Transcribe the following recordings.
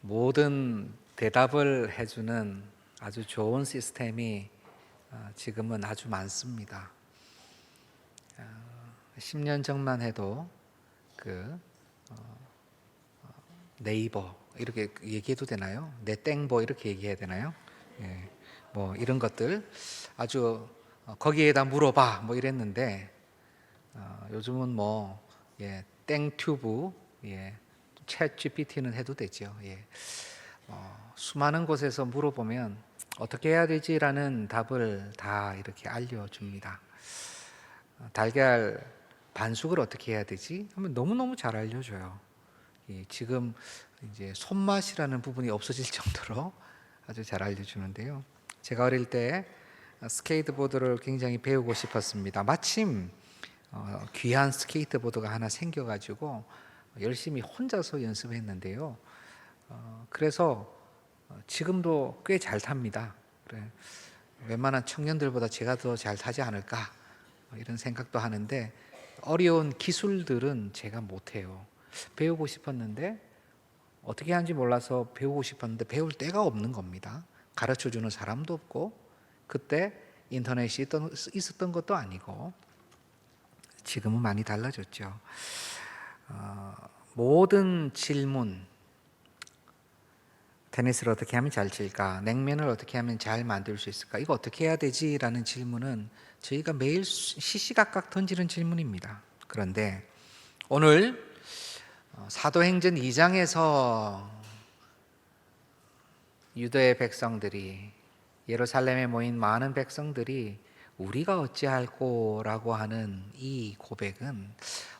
모든 대답을 해주는 아주 좋은 시스템이 지금은 아주 많습니다. 10년 전만 해도 그 네이버 이렇게 얘기해도 되나요? 내 땡보 이렇게 얘기해야 되나요? 예, 뭐 이런 것들 아주 거기에다 물어봐 뭐 이랬는데 요즘은 뭐 땡튜브, 챗 GPT는 해도 되죠. 수많은 곳에서 물어보면 어떻게 해야 되지라는 답을 다 이렇게 알려줍니다. 달걀 반숙을 어떻게 해야 되지? 하면 너무너무 잘 알려줘요. 지금 이제 손맛이라는 부분이 없어질 정도로 아주 잘 알려주는데요. 제가 어릴 때 스케이트보드를 굉장히 배우고 싶었습니다. 마침 귀한 스케이트보드가 하나 생겨가지고 열심히 혼자서 연습했는데요. 그래서 지금도 꽤 잘 탑니다. 그래, 웬만한 청년들보다 제가 더 잘 타지 않을까 이런 생각도 하는데 어려운 기술들은 제가 못해요. 배우고 싶었는데 어떻게 하는지 몰라서 배우고 싶었는데 배울 데가 없는 겁니다. 가르쳐주는 사람도 없고 그때 인터넷이 있었던 것도 아니고 지금은 많이 달라졌죠. 모든 질문, 테니스를 어떻게 하면 잘 칠까? 냉면을 어떻게 하면 잘 만들 수 있을까? 이거 어떻게 해야 되지? 라는 질문은 저희가 매일 시시각각 던지는 질문입니다. 그런데 오늘 사도행전 2장에서 유대의 백성들이 예루살렘에 모인 많은 백성들이 우리가 어찌할꼬 라고 하는 이 고백은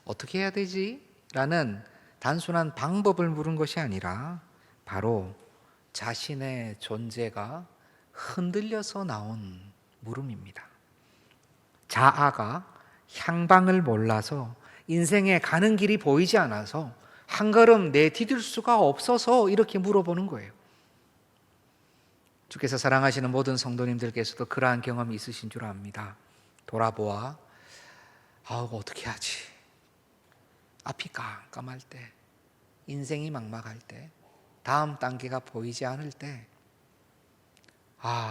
어떻게 해야 되지? 라는 단순한 방법을 물은 것이 아니라 바로 자신의 존재가 흔들려서 나온 물음입니다. 자아가 향방을 몰라서 인생에 가는 길이 보이지 않아서 한 걸음 내디딜 수가 없어서 이렇게 물어보는 거예요. 주께서 사랑하시는 모든 성도님들께서도 그러한 경험이 있으신 줄 압니다. 돌아보아 어떻게 하지? 앞이 깜깜할 때, 인생이 막막할 때, 다음 단계가 보이지 않을 때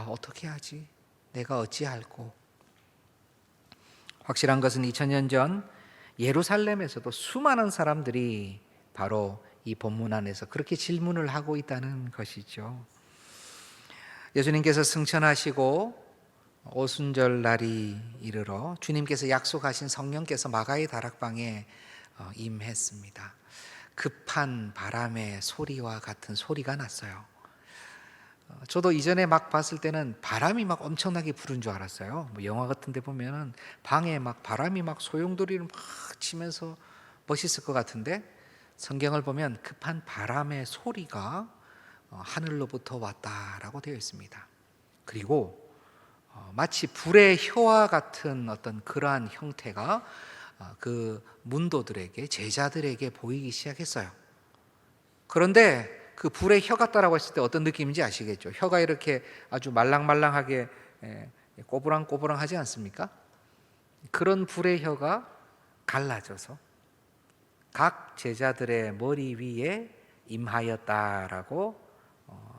어떻게 하지? 내가 어찌할꼬? 확실한 것은 2000년 전 예루살렘에서도 수많은 사람들이 바로 이 본문 안에서 그렇게 질문을 하고 있다는 것이죠. 예수님께서 승천하시고 오순절 날이 이르러 주님께서 약속하신 성령께서 마가의 다락방에 임했습니다. 급한 바람의 소리와 같은 소리가 났어요. 저도 이전에 막 봤을 때는 바람이 막 엄청나게 부는 줄 알았어요. 뭐 영화 같은 데 보면은 방에 막 바람이 막 소용돌이를 막 치면서 멋있을 것 같은데 성경을 보면 급한 바람의 소리가 하늘로부터 왔다라고 되어 있습니다. 그리고 마치 불의 혀와 같은 어떤 그러한 형태가 그 문도들에게 제자들에게 보이기 시작했어요. 그런데 그 불의 혀 같다라고 했을 때 어떤 느낌인지 아시겠죠? 혀가 이렇게 아주 말랑말랑하게 꼬부랑꼬부랑하지 않습니까? 그런 불의 혀가 갈라져서 각 제자들의 머리 위에 임하였다라고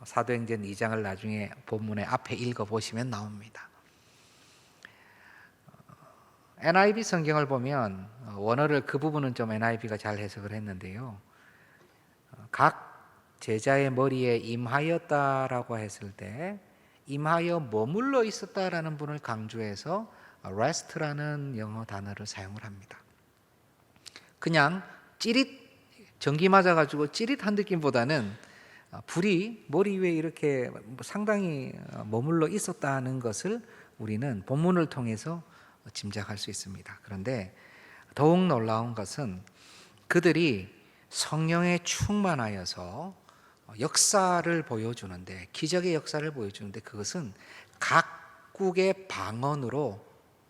사도행전 2장을 나중에 본문의 앞에 읽어보시면 나옵니다. NIV 성경을 보면 원어를 그 부분은 좀 NIV가 잘 해석을 했는데요. 각 제자의 머리에 임하였다라고 했을 때 임하여 머물러 있었다라는 분을 강조해서 rest라는 영어 단어를 사용을 합니다. 그냥 찌릿 전기 맞아가지고 찌릿한 느낌보다는 불이 머리 위에 이렇게 상당히 머물러 있었다는 것을 우리는 본문을 통해서 짐작할 수 있습니다. 그런데 더욱 놀라운 것은 그들이 성령에 충만하여서 역사를 보여주는데 기적의 역사를 보여주는데 그것은 각국의 방언으로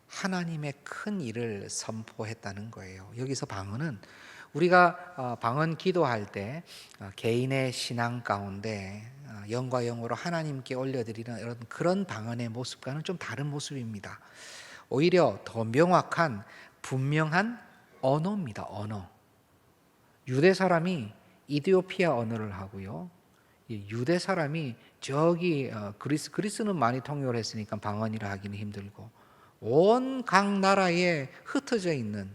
하나님의 큰 일을 선포했다는 거예요. 여기서 방언은 우리가 방언 기도할 때 개인의 신앙 가운데 영과 영으로 하나님께 올려드리는 그런 방언의 모습과는 좀 다른 모습입니다. 오히려 더 명확한 분명한 언어입니다. 언어. 유대 사람이 이디오피아 언어를 하고요. 이 유대 사람이 저기 그리스는 많이 통역을 했으니까 방언이라 하기는 힘들고 온 각 나라에 흩어져 있는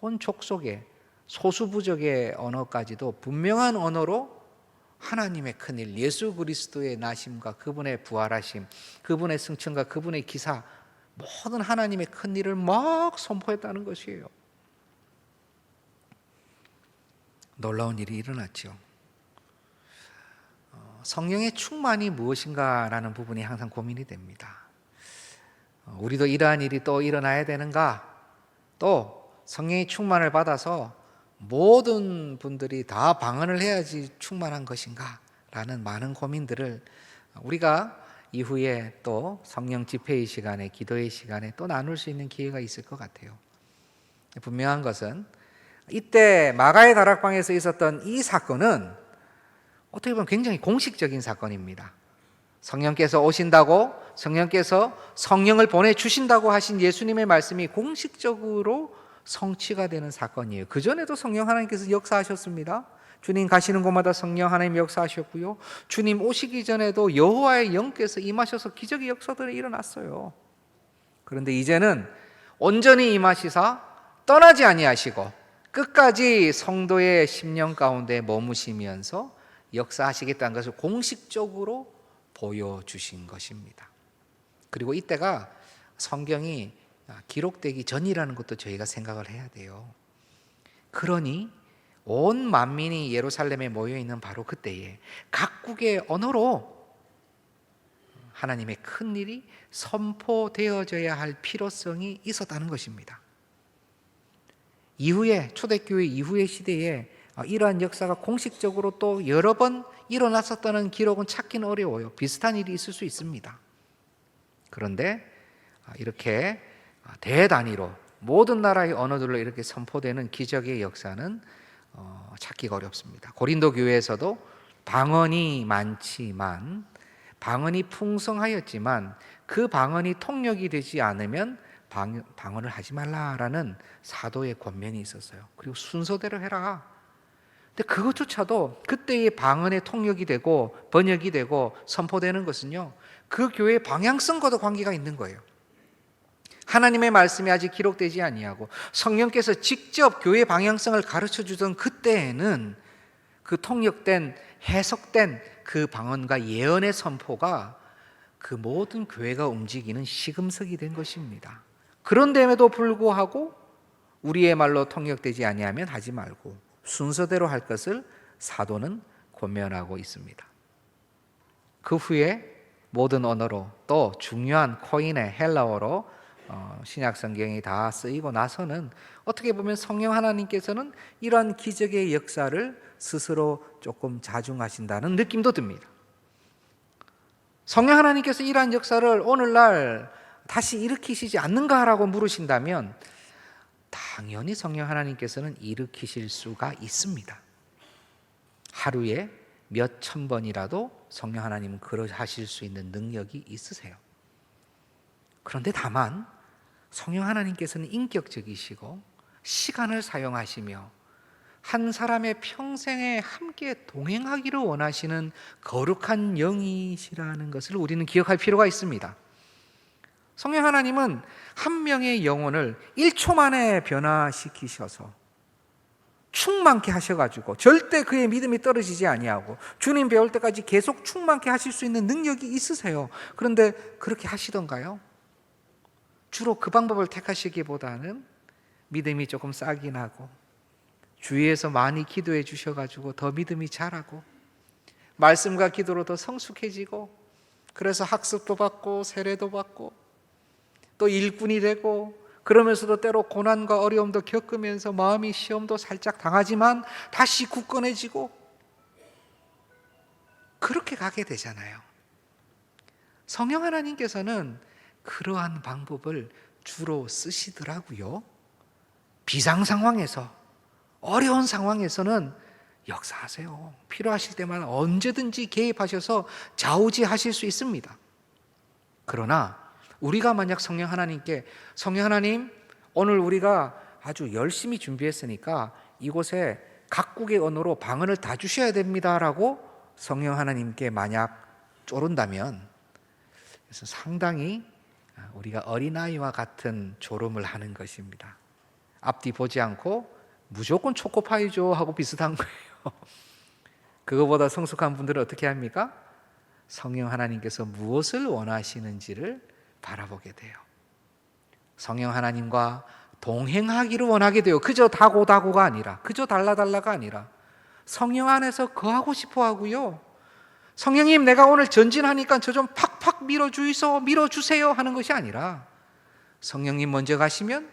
온 족속의 소수부족의 언어까지도 분명한 언어로 하나님의 큰일, 예수 그리스도의 나심과 그분의 부활하심, 그분의 승천과 그분의 기사, 모든 하나님의 큰일을 막 선포했다는 것이에요. 놀라운 일이 일어났죠. 성령의 충만이 무엇인가라는 부분이 항상 고민이 됩니다. 우리도 이러한 일이 또 일어나야 되는가? 또 성령의 충만을 받아서 모든 분들이 다 방언을 해야지 충만한 것인가? 라는 많은 고민들을 우리가 이후에 또 성령 집회의 시간에, 기도의 시간에 또 나눌 수 있는 기회가 있을 것 같아요. 분명한 것은 이때 마가의 다락방에서 있었던 이 사건은 어떻게 보면 굉장히 공식적인 사건입니다. 성령께서 오신다고, 성령께서 성령을 보내주신다고 하신 예수님의 말씀이 공식적으로 성취가 되는 사건이에요. 그전에도 성령 하나님께서 역사하셨습니다. 주님 가시는 곳마다 성령 하나님 역사하셨고요. 주님 오시기 전에도 여호와의 영께서 임하셔서 기적의 역사들이 일어났어요. 그런데 이제는 온전히 임하시사 떠나지 아니하시고 끝까지 성도의 심령 가운데 머무시면서 역사하시겠다는 것을 공식적으로 보여주신 것입니다. 그리고 이때가 성경이 기록되기 전이라는 것도 저희가 생각을 해야 돼요. 그러니 온 만민이 예루살렘에 모여있는 바로 그때에 각국의 언어로 하나님의 큰 일이 선포되어져야 할 필요성이 있었다는 것입니다. 이후에 초대교회 이후의 시대에 이러한 역사가 공식적으로 또 여러 번 일어났었다는 기록은 찾기는 어려워요. 비슷한 일이 있을 수 있습니다. 그런데 이렇게 대단위로 모든 나라의 언어들로 이렇게 선포되는 기적의 역사는 찾기가 어렵습니다. 고린도 교회에서도 방언이 많지만, 방언이 풍성하였지만 그 방언이 통역이 되지 않으면 방언을 하지 말라라는 사도의 권면이 있었어요. 그리고 순서대로 해라. 근데 그것조차도 그때의 방언의 통역이 되고 번역이 되고 선포되는 것은요, 그 교회의 방향성과도 관계가 있는 거예요. 하나님의 말씀이 아직 기록되지 아니하고 성령께서 직접 교회 방향성을 가르쳐 주던 그때에는 그 통역된, 해석된 그 방언과 예언의 선포가 그 모든 교회가 움직이는 시금석이 된 것입니다. 그런데에도 불구하고 우리의 말로 통역되지 아니하면 하지 말고 순서대로 할 것을 사도는 권면하고 있습니다. 그 후에 모든 언어로, 또 중요한 코인의 헬라어로 신약 성경이 다 쓰이고 나서는 어떻게 보면 성령 하나님께서는 이러한 기적의 역사를 스스로 조금 자중하신다는 느낌도 듭니다. 성령 하나님께서 이러한 역사를 오늘날 다시 일으키시지 않는가라고 물으신다면 당연히 성령 하나님께서는 일으키실 수가 있습니다. 하루에 몇 천 번이라도 성령 하나님은 그러하실 수 있는 능력이 있으세요. 그런데 다만 성령 하나님께서는 인격적이시고 시간을 사용하시며 한 사람의 평생에 함께 동행하기를 원하시는 거룩한 영이시라는 것을 우리는 기억할 필요가 있습니다. 성령 하나님은 한 명의 영혼을 1초 만에 변화시키셔서 충만케 하셔가지고 절대 그의 믿음이 떨어지지 아니하고 주님 배울 때까지 계속 충만케 하실 수 있는 능력이 있으세요. 그런데 그렇게 하시던가요? 주로 그 방법을 택하시기보다는 믿음이 조금 싸긴 하고 주위에서 많이 기도해 주셔가지고 더 믿음이 자라고 말씀과 기도로 더 성숙해지고 그래서 학습도 받고 세례도 받고 또 일꾼이 되고 그러면서도 때로 고난과 어려움도 겪으면서 마음이 시험도 살짝 당하지만 다시 굳건해지고 그렇게 가게 되잖아요. 성령 하나님께서는 그러한 방법을 주로 쓰시더라고요. 비상 상황에서, 어려운 상황에서는 역사하세요. 필요하실 때마다 언제든지 개입하셔서 좌우지하실 수 있습니다. 그러나 우리가 만약 성령 하나님께 성령 하나님, 오늘 우리가 아주 열심히 준비했으니까 이곳에 각국의 언어로 방언을 다 주셔야 됩니다라고 성령 하나님께 만약 쪼른다면 그래서 상당히 우리가 어린아이와 같은 졸음을 하는 것입니다. 앞뒤 보지 않고 무조건 초코파이 줘 하고 비슷한 거예요. 그거보다 성숙한 분들은 어떻게 합니까? 성령 하나님께서 무엇을 원하시는지를 바라보게 돼요. 성령 하나님과 동행하기를 원하게 돼요. 그저 다고다고가 아니라, 그저 달라달라가 아니라 성령 안에서 거하고 싶어 하고요. 성령님, 내가 오늘 전진하니까 저 좀 팍팍 밀어주세요 하는 것이 아니라, 성령님 먼저 가시면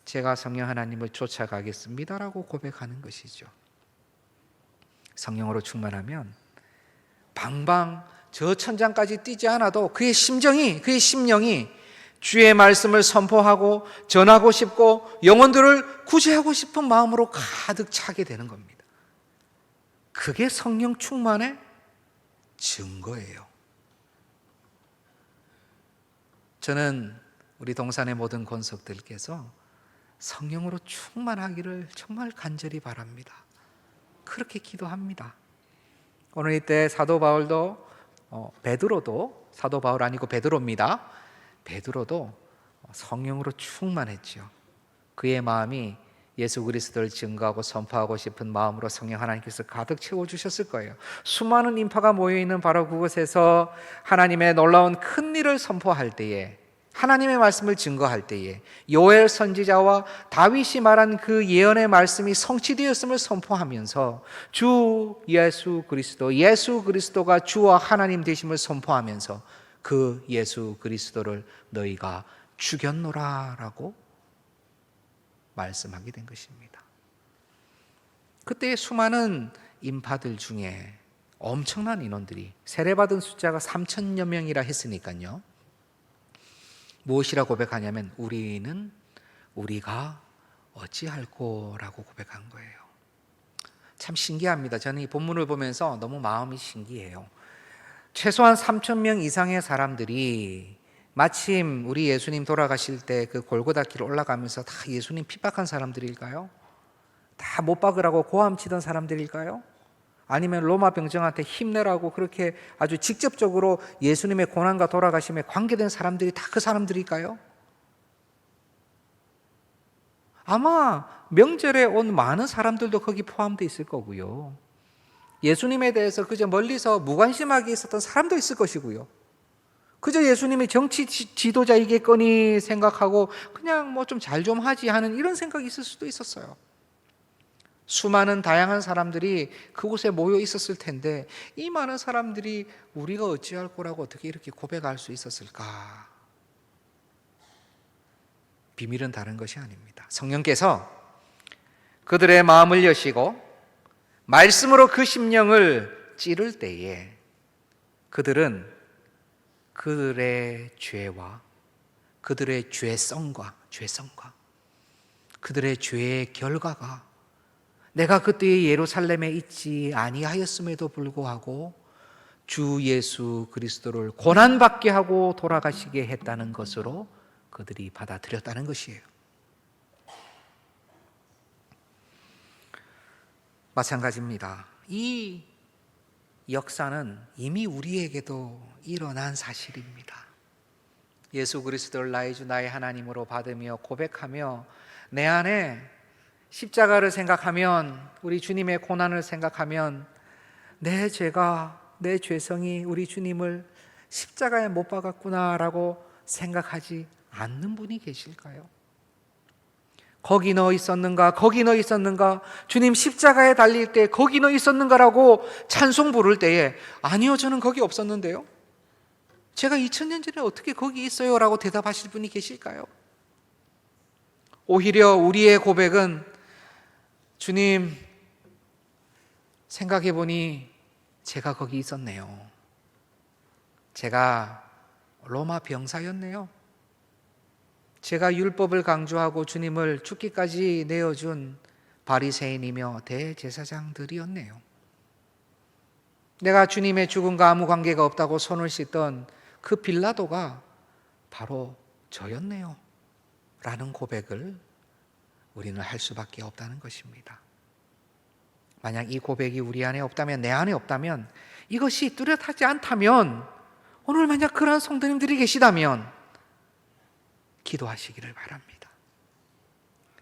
제가 성령 하나님을 쫓아가겠습니다라고 고백하는 것이죠. 성령으로 충만하면 방방 저 천장까지 뛰지 않아도 그의 심령이 주의 말씀을 선포하고 전하고 싶고 영혼들을 구제하고 싶은 마음으로 가득 차게 되는 겁니다. 그게 성령 충만의 증거예요. 저는 우리 동산의 모든 권속들께서 성령으로 충만하기를 정말 간절히 바랍니다. 그렇게 기도합니다. 오늘 이때 사도 바울도 베드로도, 사도 바울 아니고 베드로입니다. 베드로도 성령으로 충만했죠. 그의 마음이 예수 그리스도를 증거하고 선포하고 싶은 마음으로 성령 하나님께서 가득 채워주셨을 거예요. 수많은 인파가 모여있는 바로 그곳에서 하나님의 놀라운 큰 일을 선포할 때에, 하나님의 말씀을 증거할 때에 요엘 선지자와 다윗이 말한 그 예언의 말씀이 성취되었음을 선포하면서 예수 그리스도가 주와 하나님 되심을 선포하면서 그 예수 그리스도를 너희가 죽였노라라고 말씀하게 된 것입니다. 그때 수많은 인파들 중에 엄청난 인원들이, 세례받은 숫자가 3,000여 명이라 했으니까요, 무엇이라 고백하냐면 우리가 어찌할꼬라고 고백한 거예요. 참 신기합니다. 저는 이 본문을 보면서 너무 마음이 신기해요. 최소한 3,000명 이상의 사람들이 마침 우리 예수님 돌아가실 때 그 골고다 길 올라가면서 다 예수님 핍박한 사람들일까요? 다 못 박으라고 고함치던 사람들일까요? 아니면 로마 병정한테 힘내라고 그렇게 아주 직접적으로 예수님의 고난과 돌아가심에 관계된 사람들이 다 그 사람들일까요? 아마 명절에 온 많은 사람들도 거기 포함되어 있을 거고요. 예수님에 대해서 그저 멀리서 무관심하게 있었던 사람도 있을 것이고요. 그저 예수님이 정치 지도자이겠거니 생각하고 그냥 뭐 좀 잘 좀 하지 하는 이런 생각이 있을 수도 있었어요. 수많은 다양한 사람들이 그곳에 모여 있었을 텐데 이 많은 사람들이 우리가 어찌할 거라고 어떻게 이렇게 고백할 수 있었을까? 비밀은 다른 것이 아닙니다. 성령께서 그들의 마음을 여시고 말씀으로 그 심령을 찌를 때에 그들은 그들의 죄와 그들의 죄성과 그들의 죄의 결과가 내가 그때 예루살렘에 있지 아니하였음에도 불구하고 주 예수 그리스도를 고난받게 하고 돌아가시게 했다는 것으로 그들이 받아들였다는 것이에요. 마찬가지입니다. 이 역사는 이미 우리에게도 일어난 사실입니다. 예수 그리스도를 나의 주 나의 하나님으로 받으며 고백하며 내 안에 십자가를 생각하면, 우리 주님의 고난을 생각하면 내 죄가, 내 죄성이 우리 주님을 십자가에 못 박았구나라고 생각하지 않는 분이 계실까요? 거기 너 있었는가? 거기 너 있었는가? 주님 십자가에 달릴 때 거기 너 있었는가라고 찬송 부를 때에 아니요, 저는 거기 없었는데요. 제가 2000년 전에 어떻게 거기 있어요? 라고 대답하실 분이 계실까요? 오히려 우리의 고백은 주님, 생각해 보니 제가 거기 있었네요. 제가 로마 병사였네요. 제가 율법을 강조하고 주님을 죽기까지 내어준 바리새인이며 대제사장들이었네요. 내가 주님의 죽음과 아무 관계가 없다고 손을 씻던 그 빌라도가 바로 저였네요. 라는 고백을 우리는 할 수밖에 없다는 것입니다. 만약 이 고백이 우리 안에 없다면, 내 안에 없다면 이것이 뚜렷하지 않다면, 오늘 만약 그러한 성도님들이 계시다면 기도하시기를 바랍니다.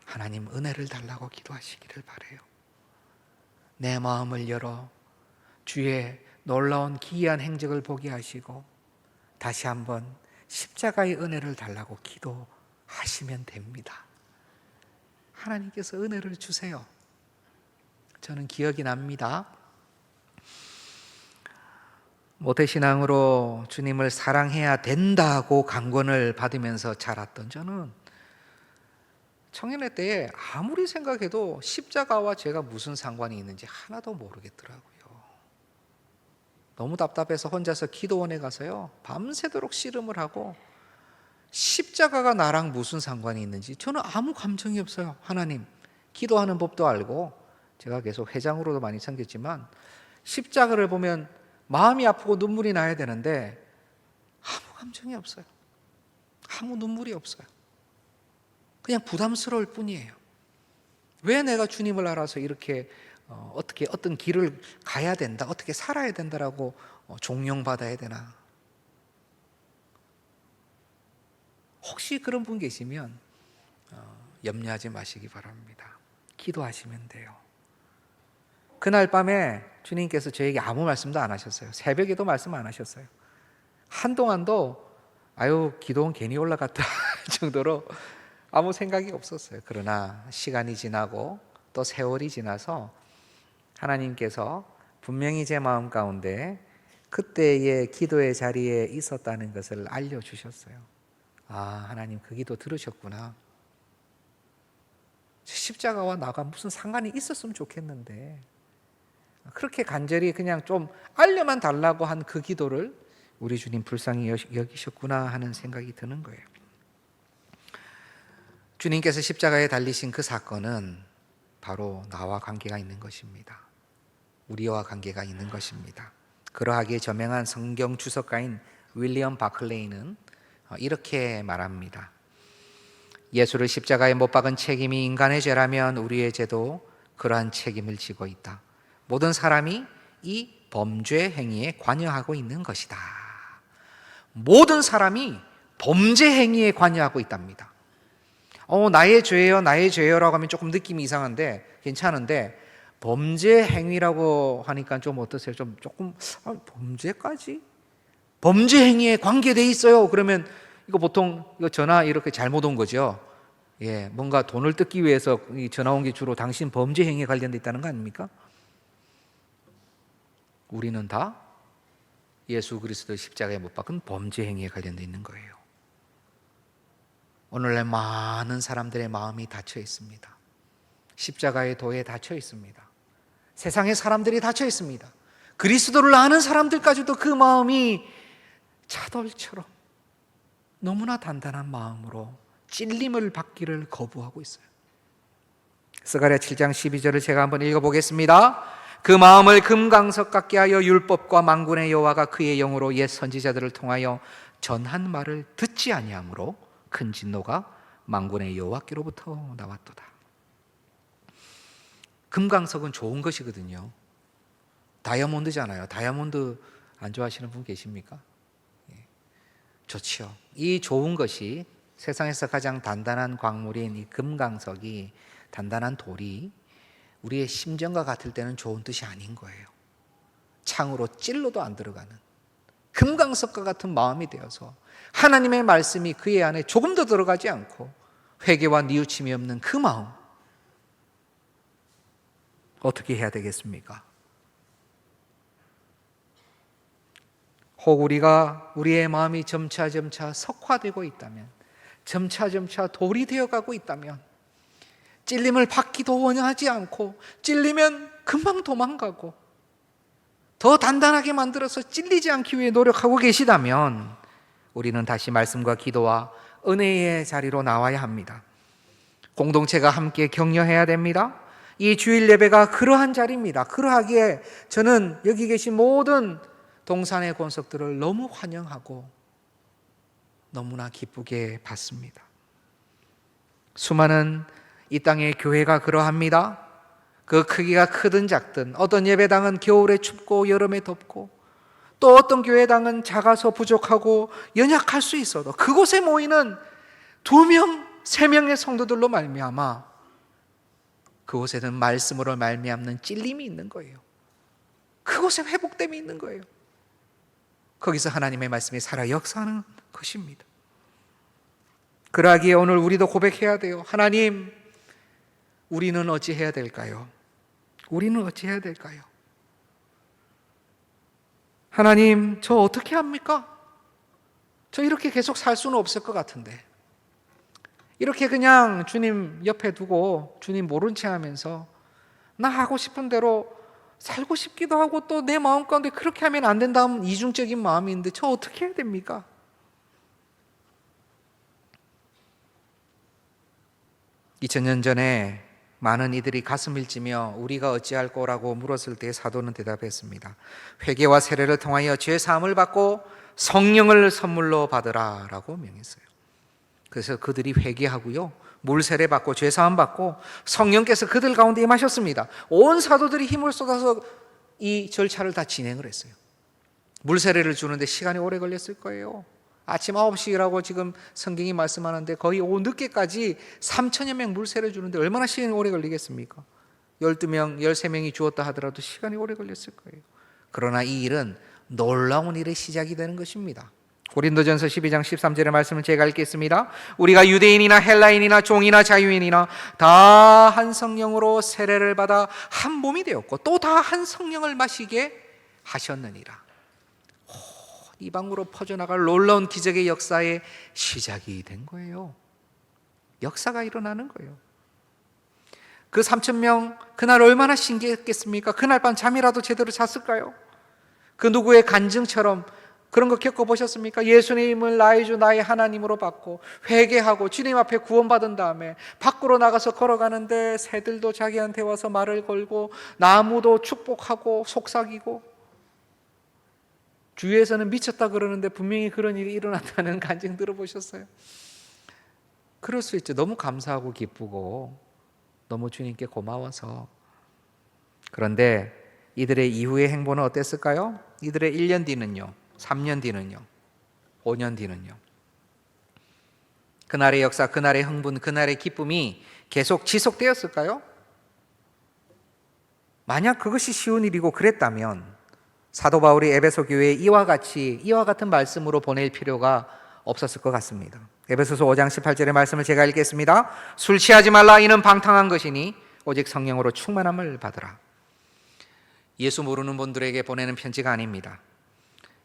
하나님 은혜를 달라고 기도하시기를 바라요. 내 마음을 열어 주의 놀라운 기이한 행적을 보게 하시고 다시 한번 십자가의 은혜를 달라고 기도하시면 됩니다. 하나님께서 은혜를 주세요. 저는 기억이 납니다. 모태신앙으로 주님을 사랑해야 된다고 강권을 받으면서 자랐던 저는 청년회 때에 아무리 생각해도 십자가와 제가 무슨 상관이 있는지 하나도 모르겠더라고요. 너무 답답해서 혼자서 기도원에 가서요, 밤새도록 씨름을 하고 십자가가 나랑 무슨 상관이 있는지 저는 아무 감정이 없어요. 하나님, 기도하는 법도 알고 제가 계속 회장으로도 많이 섬겼지만 십자가를 보면 마음이 아프고 눈물이 나야 되는데 아무 감정이 없어요. 아무 눈물이 없어요. 그냥 부담스러울 뿐이에요. 왜 내가 주님을 알아서 이렇게 어떻게 어떤 길을 가야 된다, 어떻게 살아야 된다라고 종용받아야 되나? 혹시 그런 분 계시면 염려하지 마시기 바랍니다. 기도하시면 돼요. 그날 밤에 주님께서 저에게 아무 말씀도 안 하셨어요. 새벽에도 말씀 안 하셨어요. 한동안도 아유 기도원 괜히 올라갔다 정도로 아무 생각이 없었어요. 그러나 시간이 지나고 또 세월이 지나서 하나님께서 분명히 제 마음 가운데 그때의 기도의 자리에 있었다는 것을 알려주셨어요. 아, 하나님 그 기도 들으셨구나. 십자가와 나가 무슨 상관이 있었으면 좋겠는데 그렇게 간절히 그냥 좀 알려만 달라고 한 그 기도를 우리 주님 불쌍히 여기셨구나 하는 생각이 드는 거예요. 주님께서 십자가에 달리신 그 사건은 바로 나와 관계가 있는 것입니다. 우리와 관계가 있는 것입니다. 그러하기에 저명한 성경 주석가인 윌리엄 바클레이는 이렇게 말합니다. 예수를 십자가에 못 박은 책임이 인간의 죄라면 우리의 죄도 그러한 책임을 지고 있다. 모든 사람이 이 범죄 행위에 관여하고 있는 것이다. 모든 사람이 범죄 행위에 관여하고 있답니다. 나의 죄예요, 나의 죄예요라고 하면 조금 느낌이 이상한데 괜찮은데 범죄 행위라고 하니까 좀 어떠세요? 조금 범죄까지? 범죄 행위에 관계돼 있어요. 그러면 이거 보통 이거 전화 이렇게 잘못 온 거죠. 예, 뭔가 돈을 뜯기 위해서 이 전화 온 게 주로 당신 범죄 행위에 관련돼 있다는 거 아닙니까? 우리는 다 예수 그리스도의 십자가에 못 박은 범죄 행위에 관련돼 있는 거예요. 오늘날 많은 사람들의 마음이 닫혀 있습니다. 십자가의 도에 닫혀 있습니다. 세상의 사람들이 닫혀 있습니다. 그리스도를 아는 사람들까지도 그 마음이 차돌처럼 너무나 단단한 마음으로 찔림을 받기를 거부하고 있어요. 스가랴 7장 12절을 제가 한번 읽어보겠습니다. 그 마음을 금강석 같게 하여 율법과 만군의 여호와가 그의 영으로 옛 선지자들을 통하여 전한 말을 듣지 아니하므로 큰 진노가 만군의 여호와께로부터 나왔도다. 금강석은 좋은 것이거든요. 다이아몬드잖아요. 다이아몬드 안 좋아하시는 분 계십니까? 좋지요. 이 좋은 것이 세상에서 가장 단단한 광물인 이 금강석이, 단단한 돌이 우리의 심정과 같을 때는 좋은 뜻이 아닌 거예요. 창으로 찔러도 안 들어가는 금강석과 같은 마음이 되어서 하나님의 말씀이 그의 안에 조금 더 들어가지 않고 회개와 뉘우침이 없는 그 마음, 어떻게 해야 되겠습니까? 혹 우리의 마음이 점차 석화되고 있다면, 점차 돌이 되어가고 있다면, 찔림을 받기도 원하지 않고 찔리면 금방 도망가고 더 단단하게 만들어서 찔리지 않기 위해 노력하고 계시다면 우리는 다시 말씀과 기도와 은혜의 자리로 나와야 합니다. 공동체가 함께 격려해야 됩니다. 이 주일 예배가 그러한 자리입니다. 그러하기에 저는 여기 계신 모든 동산의 권속들을 너무 환영하고 너무나 기쁘게 받습니다. 수많은 이 땅의 교회가 그러합니다. 그 크기가 크든 작든, 어떤 예배당은 겨울에 춥고 여름에 덥고 또 어떤 교회당은 작아서 부족하고 연약할 수 있어도 그곳에 모이는 2명, 3명의 성도들로 말미암아 그곳에는 말씀으로 말미암는 찔림이 있는 거예요. 그곳에 회복됨이 있는 거예요. 거기서 하나님의 말씀이 살아 역사하는 것입니다. 그러기에 오늘 우리도 고백해야 돼요. 하나님, 우리는 어찌해야 될까요? 우리는 어찌해야 될까요? 하나님, 저 어떻게 합니까? 저 이렇게 계속 살 수는 없을 것 같은데, 이렇게 그냥 주님 옆에 두고 주님 모른 체 하면서 나 하고 싶은 대로 살고 싶기도 하고 또 내 마음 가운데 그렇게 하면 안 된다는 이중적인 마음이 있는데 저 어떻게 해야 됩니까? 2000년 전에 많은 이들이 가슴을 찌며 우리가 어찌할 거라고 물었을 때 사도는 대답했습니다. 회개와 세례를 통하여 죄 사함을 받고 성령을 선물로 받으라 라고 명했어요. 그래서 그들이 회개하고요, 물 세례 받고 죄 사함 받고 성령께서 그들 가운데 임하셨습니다. 온 사도들이 힘을 쏟아서 이 절차를 다 진행을 했어요. 물 세례를 주는데 시간이 오래 걸렸을 거예요. 아침 9시라고 지금 성경이 말씀하는데 거의 오후 늦게까지 3천여 명 물 세례 주는데 얼마나 시간이 오래 걸리겠습니까? 12명, 13명이 주었다 하더라도 시간이 오래 걸렸을 거예요. 그러나 이 일은 놀라운 일의 시작이 되는 것입니다. 고린도전서 12장 13절의 말씀을 제가 읽겠습니다. 우리가 유대인이나 헬라인이나 종이나 자유인이나 다 한 성령으로 세례를 받아 한 몸이 되었고 또 다 한 성령을 마시게 하셨느니라. 이방으로 퍼져나갈 놀라운 기적의 역사의 시작이 된 거예요. 역사가 일어나는 거예요. 그 3,000명 그날 얼마나 신기했겠습니까? 그날 밤 잠이라도 제대로 잤을까요? 그 누구의 간증처럼 그런 거 겪어보셨습니까? 예수님을 나의 주 나의 하나님으로 받고 회개하고 주님 앞에 구원받은 다음에 밖으로 나가서 걸어가는데 새들도 자기한테 와서 말을 걸고 나무도 축복하고 속삭이고, 주위에서는 미쳤다 그러는데 분명히 그런 일이 일어났다는 간증 들어보셨어요? 그럴 수 있죠. 너무 감사하고 기쁘고 너무 주님께 고마워서. 그런데 이들의 이후의 행보는 어땠을까요? 이들의 1년 뒤는요, 3년 뒤는요, 5년 뒤는요. 그날의 역사, 그날의 흥분, 그날의 기쁨이 계속 지속되었을까요? 만약 그것이 쉬운 일이고 그랬다면 사도 바울이 에베소 교회에 이와 같은 말씀으로 보낼 필요가 없었을 것 같습니다. 에베소서 5장 18절의 말씀을 제가 읽겠습니다. 술 취하지 말라, 이는 방탕한 것이니 오직 성령으로 충만함을 받으라. 예수 모르는 분들에게 보내는 편지가 아닙니다.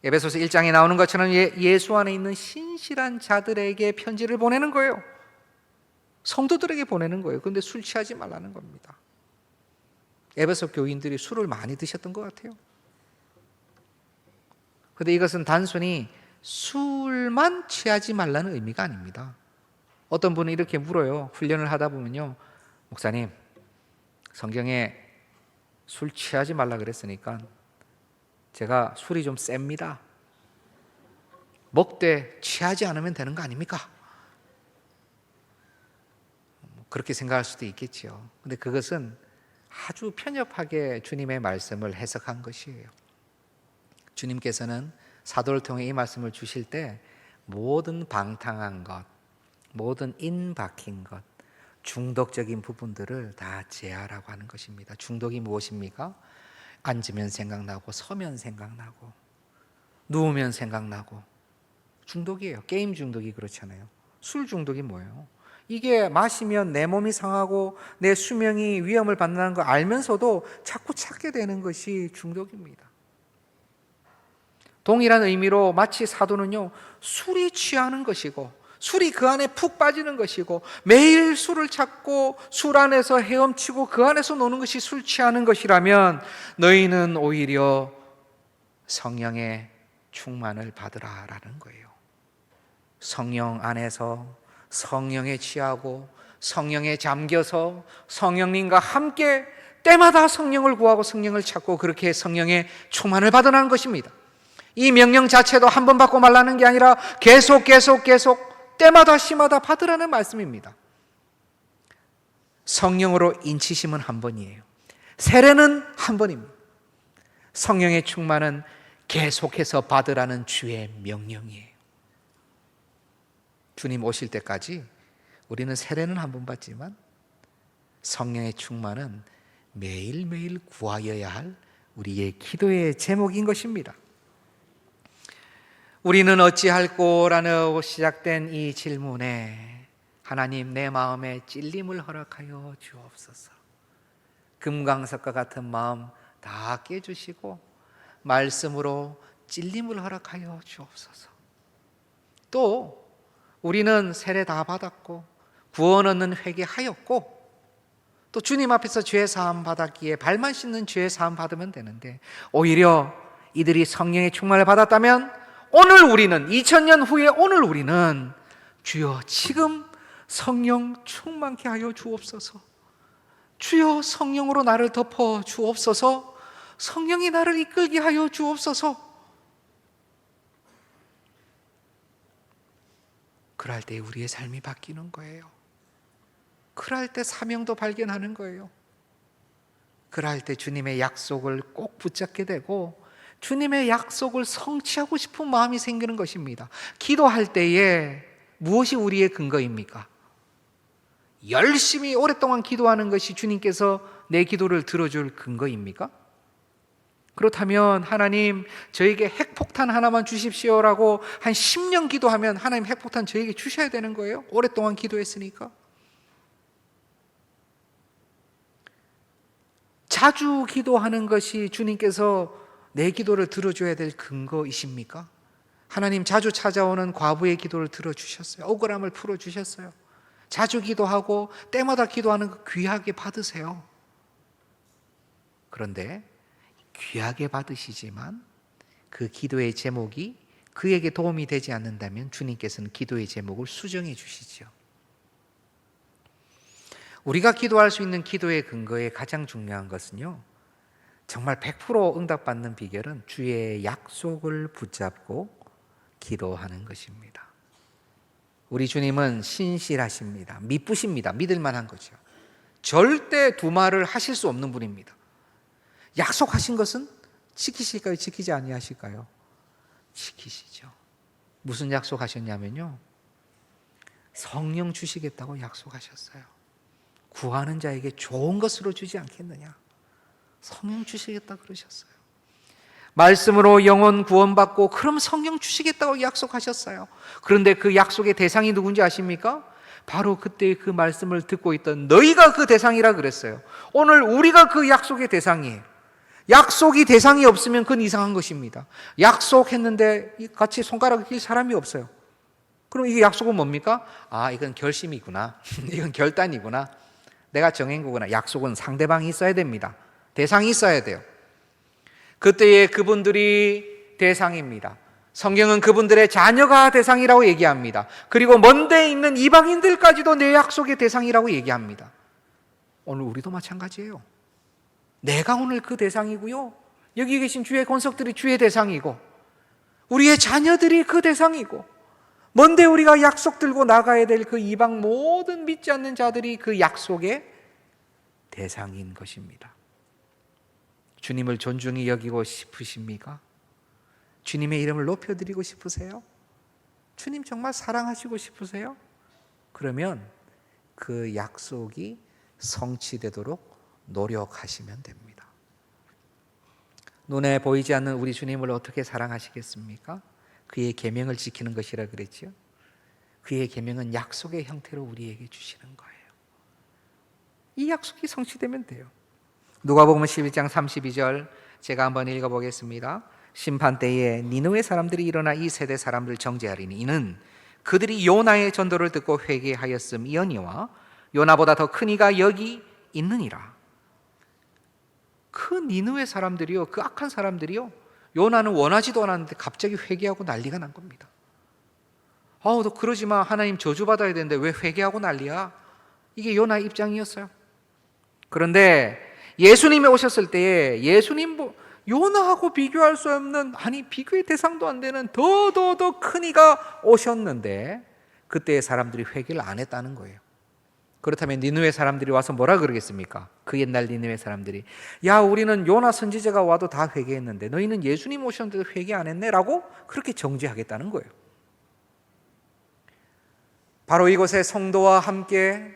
에베소서 1장에 나오는 것처럼 예수 안에 있는 신실한 자들에게 편지를 보내는 거예요. 성도들에게 보내는 거예요. 그런데 술 취하지 말라는 겁니다. 에베소 교인들이 술을 많이 드셨던 것 같아요. 그런데 이것은 단순히 술만 취하지 말라는 의미가 아닙니다. 어떤 분은 이렇게 물어요. 훈련을 하다 보면요, 목사님, 성경에 술 취하지 말라 그랬으니까 제가 술이 좀 셉니다. 먹되 취하지 않으면 되는 거 아닙니까? 그렇게 생각할 수도 있겠죠. 그런데 그것은 아주 편협하게 주님의 말씀을 해석한 것이에요. 주님께서는 사도를 통해 이 말씀을 주실 때 모든 방탕한 것, 모든 인박힌 것, 중독적인 부분들을 다 제하라고 하는 것입니다. 중독이 무엇입니까? 앉으면 생각나고 서면 생각나고 누우면 생각나고 중독이에요. 게임 중독이 그렇잖아요. 술 중독이 뭐예요? 이게 마시면 내 몸이 상하고 내 수명이 위험을 받는다는 거 알면서도 자꾸 찾게 되는 것이 중독입니다. 동일한 의미로 마치 사도는요, 술이 취하는 것이고 술이 그 안에 푹 빠지는 것이고 매일 술을 찾고 술 안에서 헤엄치고 그 안에서 노는 것이 술 취하는 것이라면 너희는 오히려 성령의 충만을 받으라라는 거예요. 성령 안에서 성령에 취하고 성령에 잠겨서 성령님과 함께 때마다 성령을 구하고 성령을 찾고 그렇게 성령의 충만을 받으라는 것입니다. 이 명령 자체도 한 번 받고 말라는 게 아니라 계속 때마다 시마다 받으라는 말씀입니다. 성령으로 인치심은 한 번이에요. 세례는 한 번입니다. 성령의 충만은 계속해서 받으라는 주의 명령이에요. 주님 오실 때까지 우리는 세례는 한 번 받지만 성령의 충만은 매일매일 구하여야 할 우리의 기도의 제목인 것입니다. 우리는 어찌할꼬라는 시작된 이 질문에 하나님, 내 마음에 찔림을 허락하여 주옵소서. 금강석과 같은 마음 다 깨주시고 말씀으로 찔림을 허락하여 주옵소서. 또 우리는 세례 다 받았고 구원 얻는 회개하였고 또 주님 앞에서 죄 사함 받았기에 발만 씻는 죄 사함 받으면 되는데, 오히려 이들이 성령의 충만을 받았다면 오늘 우리는 2000년 후에 오늘 우리는 주여 지금 성령 충만케 하여 주옵소서, 주여 성령으로 나를 덮어 주옵소서, 성령이 나를 이끌게 하여 주옵소서. 그럴 때 우리의 삶이 바뀌는 거예요. 그럴 때 사명도 발견하는 거예요. 그럴 때 주님의 약속을 꼭 붙잡게 되고 주님의 약속을 성취하고 싶은 마음이 생기는 것입니다. 기도할 때에 무엇이 우리의 근거입니까? 열심히 오랫동안 기도하는 것이 주님께서 내 기도를 들어줄 근거입니까? 그렇다면 하나님, 저에게 핵폭탄 하나만 주십시오라고 한 10년 기도하면 하나님 핵폭탄 저에게 주셔야 되는 거예요? 오랫동안 기도했으니까. 자주 기도하는 것이 주님께서 내 기도를 들어줘야 될 근거이십니까? 하나님, 자주 찾아오는 과부의 기도를 들어주셨어요. 억울함을 풀어주셨어요. 자주 기도하고 때마다 기도하는 거 귀하게 받으세요. 그런데 귀하게 받으시지만 그 기도의 제목이 그에게 도움이 되지 않는다면 주님께서는 기도의 제목을 수정해 주시죠. 우리가 기도할 수 있는 기도의 근거에 가장 중요한 것은요, 정말 100% 응답받는 비결은 주의 약속을 붙잡고 기도하는 것입니다. 우리 주님은 신실하십니다. 미쁘십니다. 믿을만한 거죠. 절대 두말을 하실 수 없는 분입니다. 약속하신 것은 지키실까요? 지키지 아니하실까요? 지키시죠. 무슨 약속하셨냐면요, 성령 주시겠다고 약속하셨어요. 구하는 자에게 좋은 것으로 주지 않겠느냐, 성령 주시겠다 그러셨어요. 말씀으로 영혼 구원받고 그럼 성령 주시겠다고 약속하셨어요. 그런데 그 약속의 대상이 누군지 아십니까? 바로 그때 그 말씀을 듣고 있던 너희가 그 대상이라 그랬어요. 오늘 우리가 그 약속의 대상이에요. 약속이 대상이 없으면 그건 이상한 것입니다. 약속했는데 같이 손가락을 낄 사람이 없어요. 그럼 이게 약속은 뭡니까? 아, 이건 결심이구나. 이건 결단이구나. 내가 정한 거구나. 약속은 상대방이 있어야 됩니다. 대상이 있어야 돼요. 그때의 그분들이 대상입니다. 성경은 그분들의 자녀가 대상이라고 얘기합니다. 그리고 먼 데에 있는 이방인들까지도 내 약속의 대상이라고 얘기합니다. 오늘 우리도 마찬가지예요. 내가 오늘 그 대상이고요, 여기 계신 주의 권속들이 주의 대상이고 우리의 자녀들이 그 대상이고 먼데 우리가 약속 들고 나가야 될 그 이방 모든 믿지 않는 자들이 그 약속의 대상인 것입니다. 주님을 존중히 여기고 싶으십니까? 주님의 이름을 높여드리고 싶으세요? 주님 정말 사랑하시고 싶으세요? 그러면 그 약속이 성취되도록 노력하시면 됩니다. 눈에 보이지 않는 우리 주님을 어떻게 사랑하시겠습니까? 그의 계명을 지키는 것이라 그랬죠. 그의 계명은 약속의 형태로 우리에게 주시는 거예요. 이 약속이 성취되면 돼요. 누가복음 11장 32절 제가 한번 읽어보겠습니다. 심판 때에 니느웨 사람들이 일어나 이 세대 사람들 정죄하리니 이는 그들이 요나의 전도를 듣고 회개하였음이oni와 요나보다 더 큰 이가 여기 있느니라. 그 니느웨 사람들이요, 그 악한 사람들이요, 요나는 원하지도 않았는데 갑자기 회개하고 난리가 난 겁니다. 너 그러지 마, 하나님 저주받아야 되는데 왜 회개하고 난리야? 이게 요나의 입장이었어요. 그런데 예수님이 오셨을 때에 예수님 요나하고 비교할 수 없는, 아니 비교의 대상도 안 되는 더 큰 이가 오셨는데 그때의 사람들이 회개를 안 했다는 거예요. 그렇다면 니느웨 사람들이 와서 뭐라 그러겠습니까? 그 옛날 니느웨 사람들이, 야, 우리는 요나 선지자가 와도 다 회개했는데 너희는 예수님 오셨는데도 회개 안 했네? 라고 그렇게 정죄하겠다는 거예요. 바로 이곳에 성도와 함께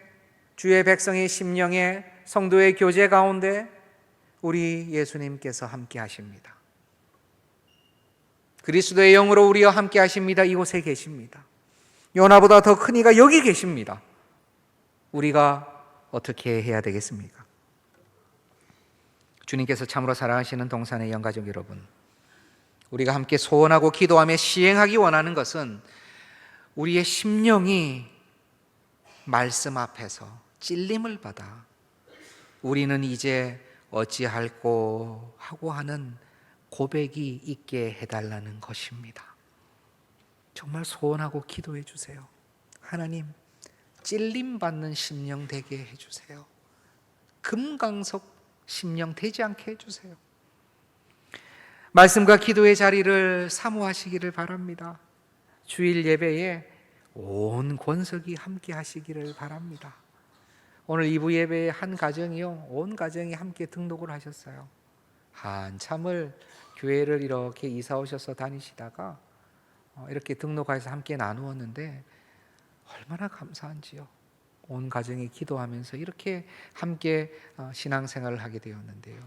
주의 백성의 심령에, 성도의 교제 가운데 우리 예수님께서 함께 하십니다. 그리스도의 영으로 우리와 함께 하십니다. 이곳에 계십니다. 요나보다 더 큰 이가 여기 계십니다. 우리가 어떻게 해야 되겠습니까? 주님께서 참으로 사랑하시는 동산의 영가족 여러분, 우리가 함께 소원하고 기도하며 시행하기 원하는 것은 우리의 심령이 말씀 앞에서 찔림을 받아 우리는 이제 어찌할꼬 하고 하는 고백이 있게 해달라는 것입니다. 정말 소원하고 기도해 주세요. 하나님, 찔림받는 심령 되게 해주세요. 금강석 심령 되지 않게 해주세요. 말씀과 기도의 자리를 사모하시기를 바랍니다. 주일 예배에 온 권석이 함께 하시기를 바랍니다. 오늘 2부 예배에 한 가정이요, 온 가정이 함께 등록을 하셨어요. 한참을 교회를 이렇게 이사 오셔서 다니시다가 이렇게 등록해서 함께 나누었는데 얼마나 감사한지요. 온 가정이 기도하면서 이렇게 함께 신앙생활을 하게 되었는데요.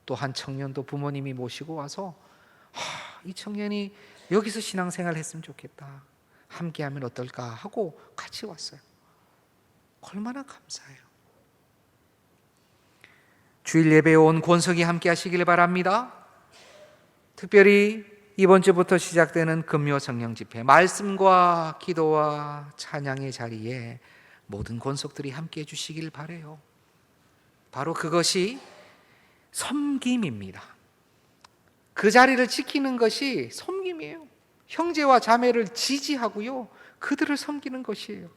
또 한 청년도 부모님이 모시고 와서 이 청년이 여기서 신앙생활을 했으면 좋겠다, 함께 하면 어떨까 하고 같이 왔어요. 얼마나 감사해요. 주일 예배에 온 권석이 함께 하시길 바랍니다. 특별히 이번 주부터 시작되는 금요 성령 집회, 말씀과 기도와 찬양의 자리에 모든 권속들이 함께 해주시길 바라요. 바로 그것이 섬김입니다. 그 자리를 지키는 것이 섬김이에요. 형제와 자매를 지지하고요, 그들을 섬기는 것이에요.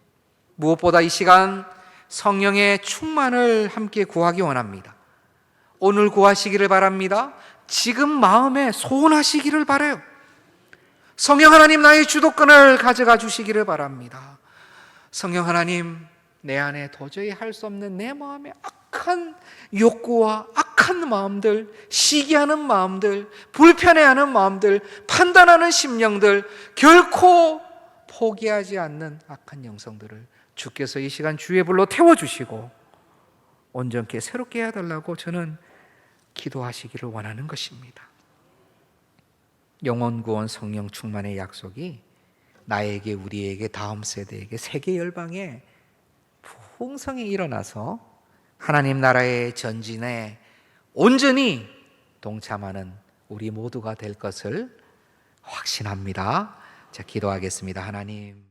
무엇보다 이 시간 성령의 충만을 함께 구하기 원합니다. 오늘 구하시기를 바랍니다. 지금 마음에 소원하시기를 바라요. 성령 하나님, 나의 주도권을 가져가 주시기를 바랍니다. 성령 하나님, 내 안에 도저히 할 수 없는 내 마음의 악한 욕구와 악한 마음들, 시기하는 마음들, 불편해하는 마음들, 판단하는 심령들, 결코 포기하지 않는 악한 영성들을 주께서 이 시간 주의 불로 태워주시고 온전케 새롭게 해달라고 저는 기도하시기를 원하는 것입니다. 영혼 구원 성령 충만의 약속이 나에게, 우리에게, 다음 세대에게, 세계 열방에 풍성히 일어나서 하나님 나라의 전진에 온전히 동참하는 우리 모두가 될 것을 확신합니다. 자, 기도하겠습니다. 하나님,